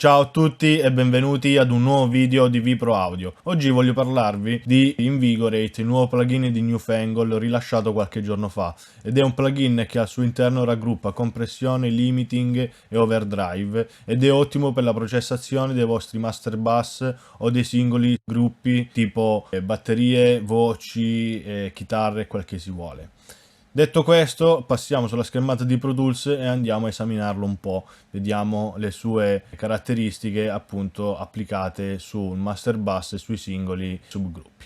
Ciao a tutti e benvenuti ad un nuovo video di Vipro Audio. Oggi voglio parlarvi di Invigorate, il nuovo plugin di Newfangle rilasciato qualche giorno fa, ed è un plugin che al suo interno raggruppa compressione, limiting e overdrive ed è ottimo per la processazione dei vostri master bus o dei singoli gruppi tipo batterie, voci, chitarre, quel che si vuole. Detto questo, passiamo sulla schermata di Pro Tools e andiamo a esaminarlo un po'. Vediamo le sue caratteristiche appunto applicate sul master bus e sui singoli subgruppi.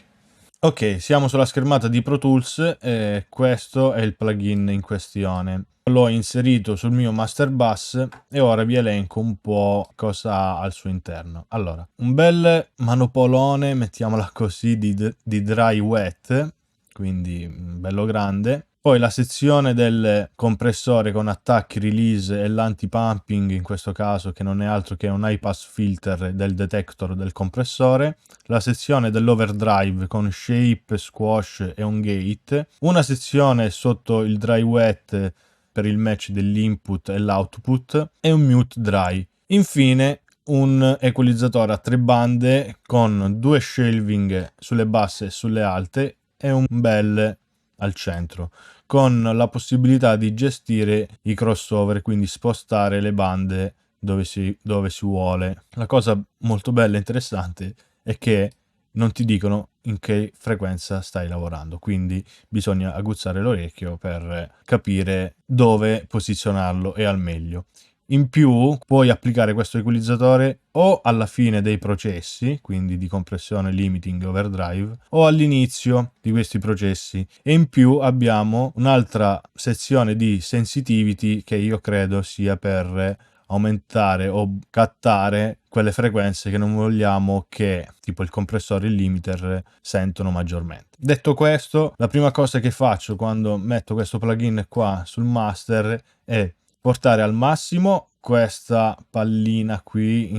Ok, siamo sulla schermata di Pro Tools e questo è il plugin in questione. L'ho inserito sul mio master bus e ora vi elenco un po' cosa ha al suo interno. Allora, un bel manopolone, mettiamola così, di dry wet, quindi bello grande. Poi la sezione del compressore con attacchi, release e l'anti-pumping, in questo caso che non è altro che un high pass filter del detector del compressore. La sezione dell'overdrive con shape, squash e un gate. Una sezione sotto il dry wet per il match dell'input e l'output e un mute dry. Infine un equalizzatore a 3 bande con 2 shelving sulle basse e sulle alte e un bel al centro, con la possibilità di gestire i crossover, quindi spostare le bande dove si vuole. La cosa molto bella e interessante è che non ti dicono in che frequenza stai lavorando, quindi bisogna aguzzare l'orecchio per capire dove posizionarlo e al meglio. In più puoi applicare questo equalizzatore o alla fine dei processi, quindi di compressione, limiting, overdrive, o all'inizio di questi processi. E in più abbiamo un'altra sezione di sensitivity che io credo sia per aumentare o cattare quelle frequenze che non vogliamo che tipo il compressore e il limiter sentono maggiormente. Detto questo, la prima cosa che faccio quando metto questo plugin qua sul master è portare al massimo questa pallina qui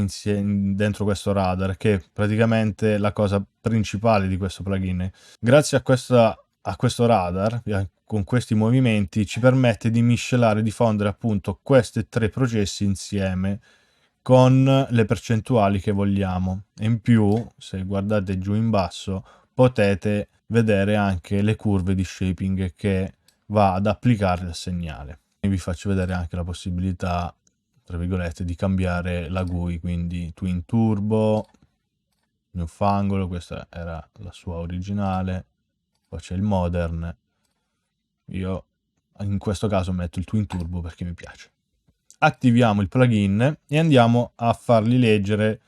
dentro questo radar, che è praticamente la cosa principale di questo plugin. Grazie a questo radar, con questi movimenti, ci permette di miscelare, di fondere appunto questi 3 processi insieme con le percentuali che vogliamo. E in più, se guardate giù in basso, potete vedere anche le curve di shaping che va ad applicare al segnale. E vi faccio vedere anche la possibilità, tra virgolette, di cambiare la GUI, quindi Twin Turbo, Newfangle, questa era la sua originale, poi c'è il Modern. Io in questo caso metto il Twin Turbo perché mi piace. Attiviamo il plugin e andiamo a fargli leggere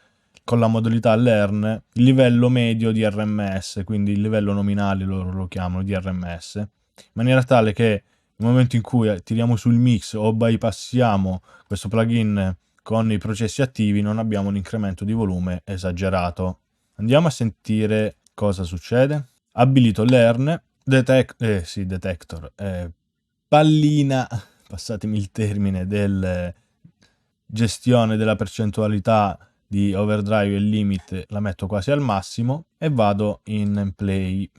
con la modalità Learn il livello medio di RMS, quindi il livello nominale loro lo chiamano di RMS, in maniera tale che nel momento in cui tiriamo sul mix o bypassiamo questo plugin con i processi attivi non abbiamo un incremento di volume esagerato. Andiamo a sentire cosa succede. Abilito Learn, Detector, pallina, passatemi il termine, del gestione della percentualità di overdrive e limit la metto quasi al massimo e vado in play.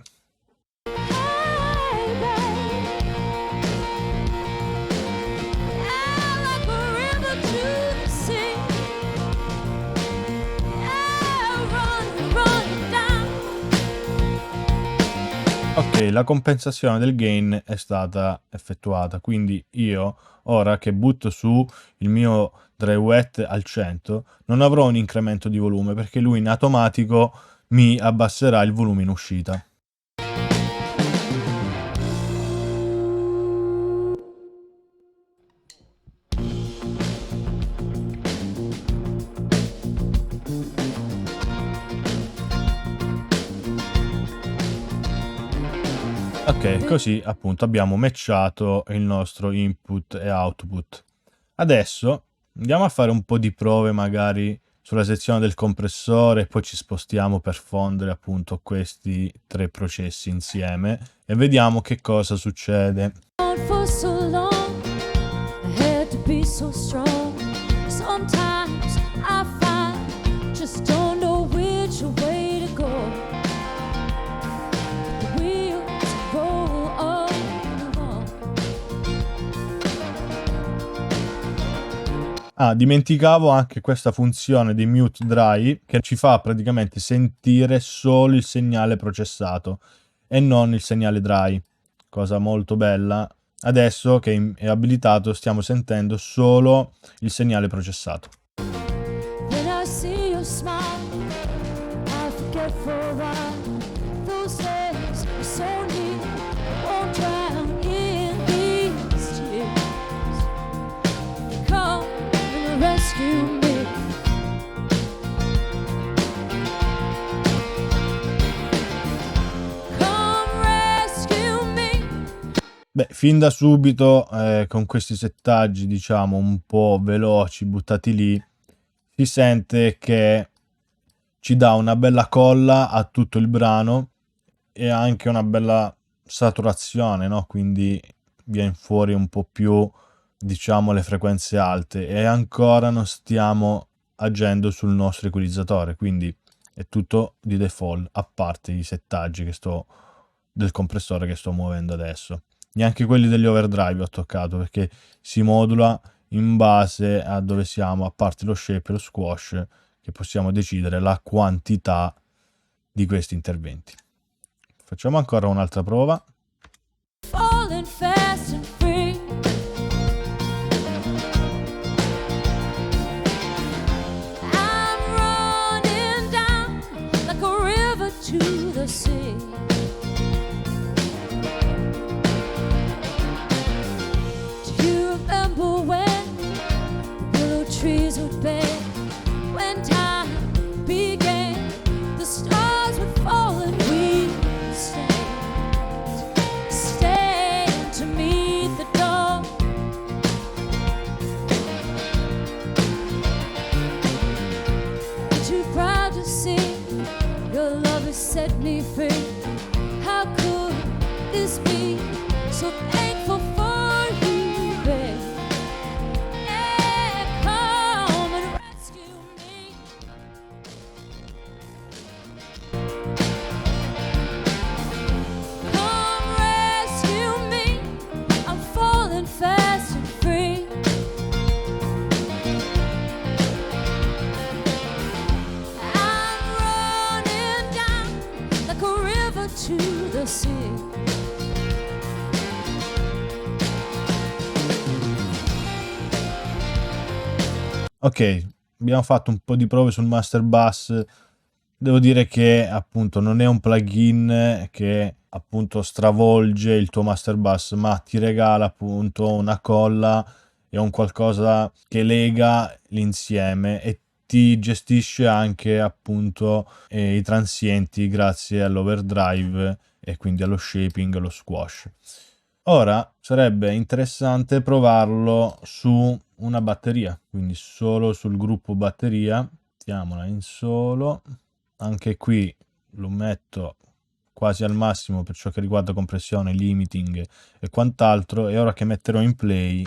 Ok, la compensazione del gain è stata effettuata, quindi io ora che butto su il mio dry wet al 100 non avrò un incremento di volume perché lui in automatico mi abbasserà il volume in uscita. Ok, così appunto abbiamo matchato il nostro input e output. Adesso andiamo a fare un po' di prove magari sulla sezione del compressore, poi ci spostiamo per fondere appunto questi 3 processi insieme e vediamo che cosa succede. Ah, dimenticavo anche questa funzione di mute dry che ci fa praticamente sentire solo il segnale processato e non il segnale dry, cosa molto bella. Adesso che è abilitato stiamo sentendo solo il segnale processato. When I see your smile, I forget for a while. Those days are so near, won't drown in these tears. Come and rescue me. Come rescue me. Beh, fin da subito con questi settaggi, diciamo, un po' veloci, buttati lì, si sente che ci dà una bella colla a tutto il brano e anche una bella saturazione, no? Quindi viene fuori un po' più, diciamo, le frequenze alte e ancora non stiamo agendo sul nostro equalizzatore, quindi è tutto di default, a parte i settaggi del compressore che sto muovendo adesso. Neanche quelli degli overdrive ho toccato perché si modula in base a dove siamo, a parte lo shape e lo squash, che possiamo decidere la quantità di questi interventi. Facciamo ancora un'altra prova. Falling fast and free. I'm running down like a river to the sea. Do you remember when the willow trees would bend? When time began, the stars would fall and we'd stand to meet the dawn. Too proud to see your love has set me free. How could this be? So thankful for you, babe. Yeah, come and rescue me. Come rescue me. I'm falling fast and free. I'm running down like a river to the sea. Ok, abbiamo fatto un po' di prove sul Master Bus. Devo dire che appunto non è un plugin che appunto stravolge il tuo Master Bus, ma ti regala appunto una colla e un qualcosa che lega l'insieme e ti gestisce anche appunto i transienti grazie all'overdrive e quindi allo shaping e allo squash. Ora sarebbe interessante provarlo su una batteria, quindi solo sul gruppo batteria. Mettiamola in solo. Anche qui lo metto quasi al massimo per ciò che riguarda compressione, limiting e quant'altro. E ora che metterò in play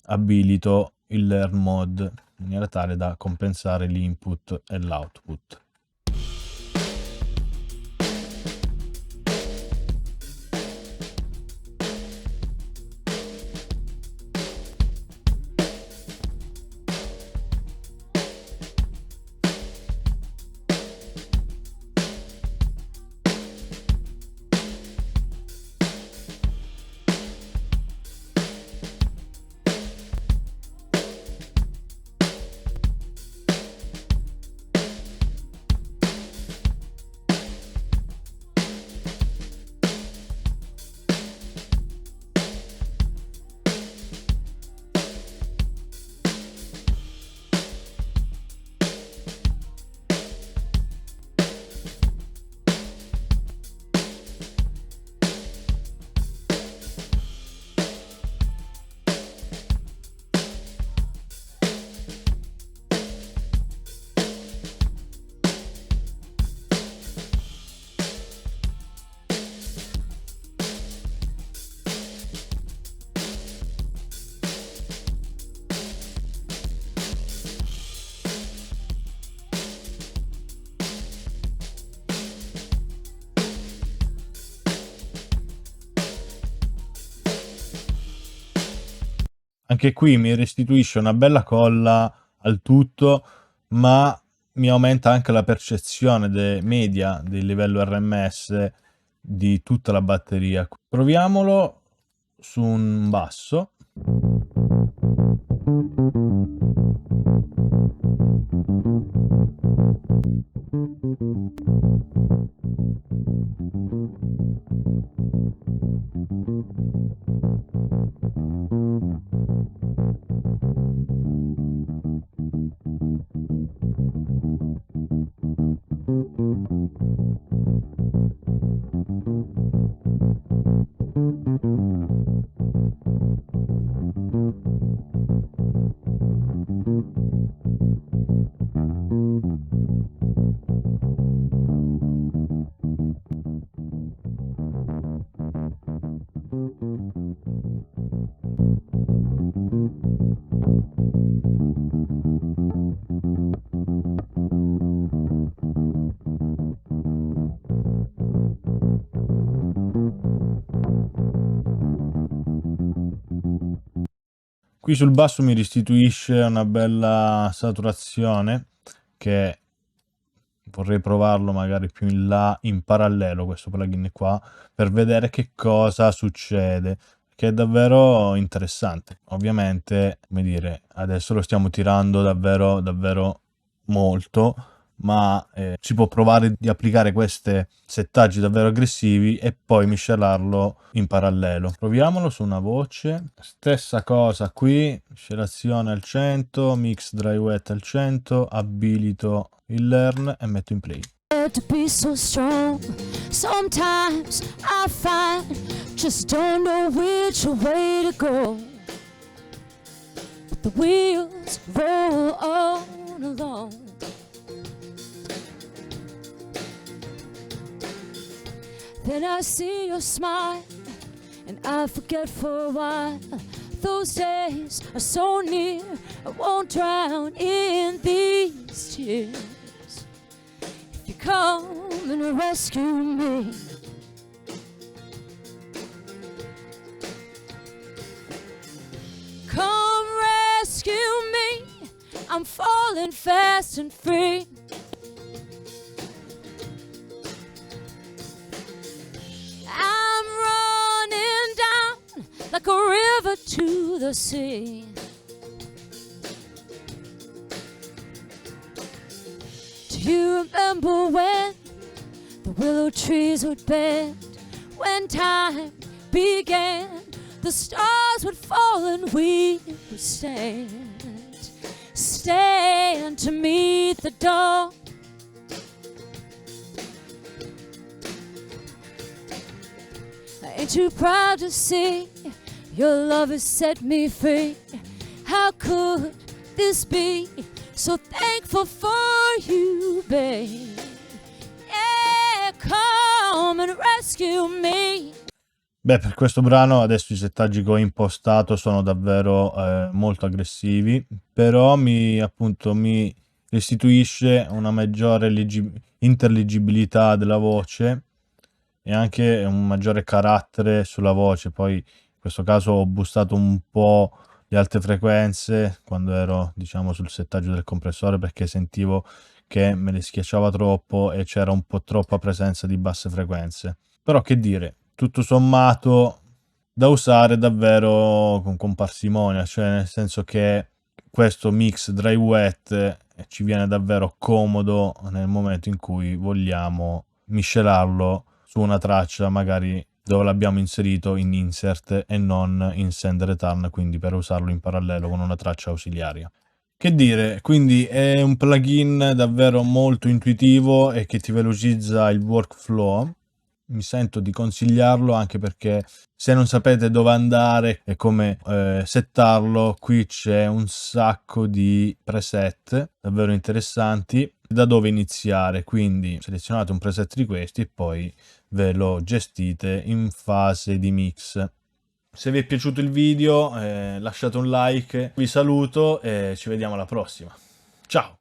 abilito il Learn Mode in maniera tale da compensare l'input e l'output. Anche qui mi restituisce una bella colla al tutto, ma mi aumenta anche la percezione media del livello RMS di tutta la batteria. Proviamolo su un basso. Qui sul basso mi restituisce una bella saturazione, che vorrei provarlo magari più in là in parallelo, questo plugin qua, per vedere che cosa succede, che è davvero interessante. Ovviamente, come dire, adesso lo stiamo tirando davvero molto, ma si può provare di applicare questi settaggi davvero aggressivi e poi miscelarlo in parallelo. Proviamolo su una voce, stessa cosa qui, miscelazione al 100, mix dry wet al 100, abilito il learn e metto in play. To be so strong, sometimes I find just don't know which way to go. The wheels roll on along. Then I see your smile, and I forget for a while. Those days are so near, I won't drown in these tears. If you come and rescue me, come rescue me, I'm falling fast and free. I'm running down like a river to the sea. Do you remember when the willow trees would bend? When time began, the stars would fall and we would stand to meet the dawn. I ain't too proud to see your love has set me free. How could this be? So thankful for you, babe. Yeah, come and rescue me. Beh, per questo brano adesso i settaggi che ho impostato sono davvero molto aggressivi, però appunto mi restituisce una maggiore intelligibilità della voce e anche un maggiore carattere sulla voce. Poi in questo caso ho boostato un po' le alte frequenze quando ero, diciamo, sul settaggio del compressore, perché sentivo che me le schiacciava troppo e c'era un po' troppa presenza di basse frequenze. Però che dire, tutto sommato da usare davvero con parsimonia, cioè nel senso che questo mix dry wet ci viene davvero comodo nel momento in cui vogliamo miscelarlo su una traccia magari dove l'abbiamo inserito in insert e non in send return, quindi per usarlo in parallelo con una traccia ausiliaria. Che dire, quindi è un plugin davvero molto intuitivo e che ti velocizza il workflow. Mi sento di consigliarlo anche perché se non sapete dove andare e come settarlo, qui c'è un sacco di preset davvero interessanti da dove iniziare. Quindi selezionate un preset di questi e poi ve lo gestite in fase di mix. Se vi è piaciuto il video lasciate un like, vi saluto e ci vediamo alla prossima. Ciao!